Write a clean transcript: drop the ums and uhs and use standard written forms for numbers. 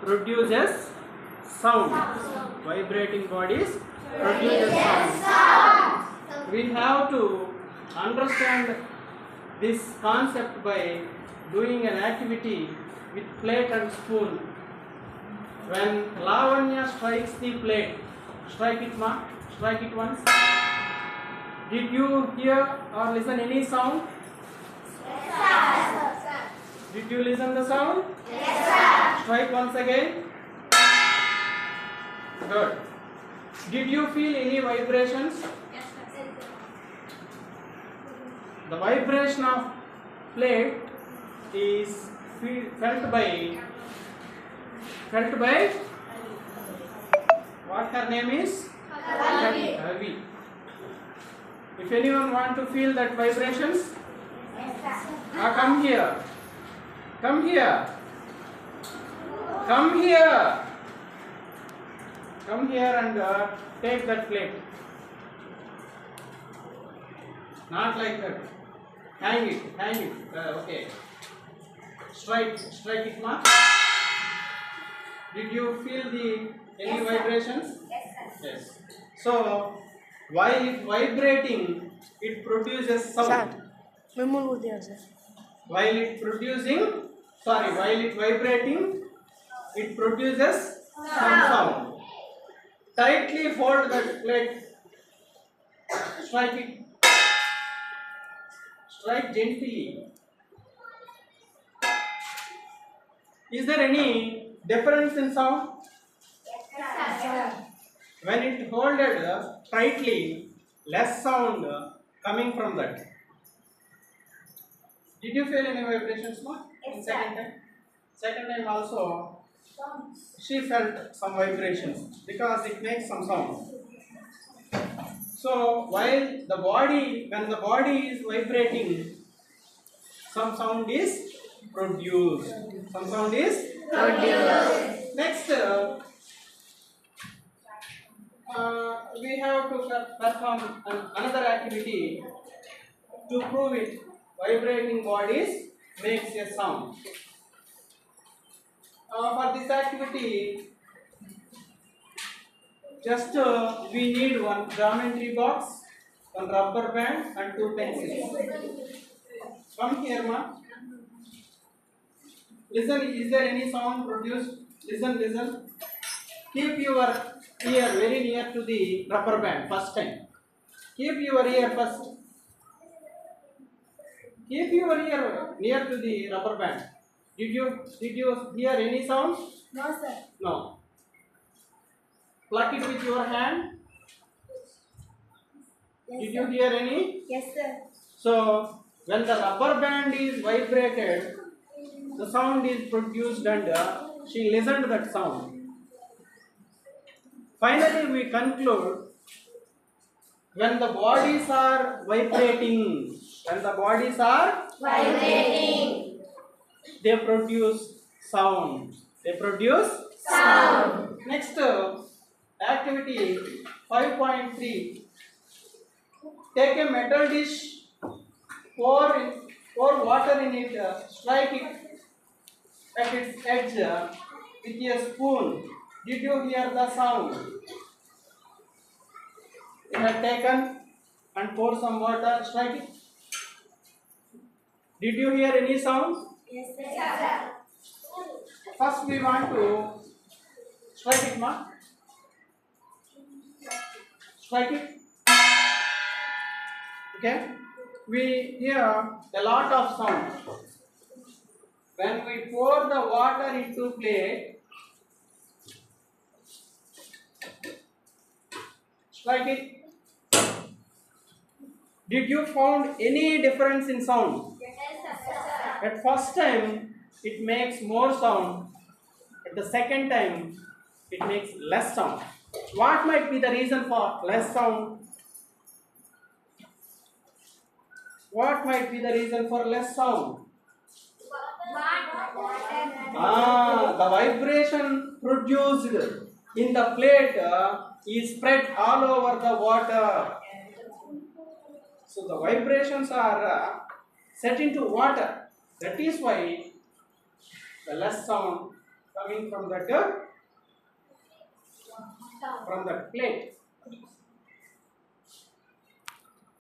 produces sound. Vibrating bodies produces sound. We have to understand this concept by doing an activity with plate and spoon. When Lavanya strikes the plate, strike it once. Did you hear or listen any sound? Yes, sir. Did you listen the sound? Yes, sir. Strike once again. Good. Did you feel any vibrations? Yes, sir. The vibration of plate is felt by what her name is? Ravi. If anyone want to feel that vibrations, Yes, sir. come here. Come here. Come here. Come here and take that plate. Not like that. Hang it. Okay. Strike it, ma. Did you feel any vibrations? Yes, sir. Yes. So while it vibrating, it produces sound. While it vibrating, it produces some sound. Tightly hold that plate. Strike it. Strike gently. Is there any difference in sound? Yes, sir. When it holded tightly, less sound coming from that. Did you feel any vibrations, ma? Yes, Second sir. time? Second time also, she felt some vibrations because it makes some sound. So when the body is vibrating, some sound is produced. Next, we have to perform another activity to prove it. Vibrating bodies makes a sound. For this activity, just we need one geometry box, one rubber band, and two pencils. Come here, ma. Listen, is there any sound produced? Listen. Keep your ear very near to the rubber band first time. Keep your ear first. Keep your ear near to the rubber band. Did you hear any sound? No, sir. No. Pluck it with your hand. Did you hear any? Yes, sir. So when the rubber band is vibrated, the sound is produced and she listened to that sound. Finally, we conclude when the bodies are vibrating, Vibrating. they produce sound. Next activity 5.3. Take a metal dish, pour water in it, strike it at its edge with a spoon. Did you hear the sound? You had taken and poured some water, strike it. Did you hear any sound? Yes, sir. First we want to strike it, ma. Strike it. Okay. We hear a lot of sound. When we pour the water into plate, strike it. Did you found any difference in sound? Yes, sir. At first time it makes more sound. At the second time it makes less sound. What might be the reason for less sound? What might be the reason for less sound? The vibration produced in the plate is spread all over the water. So the vibrations are set into water. That is why the less sound coming from that plate.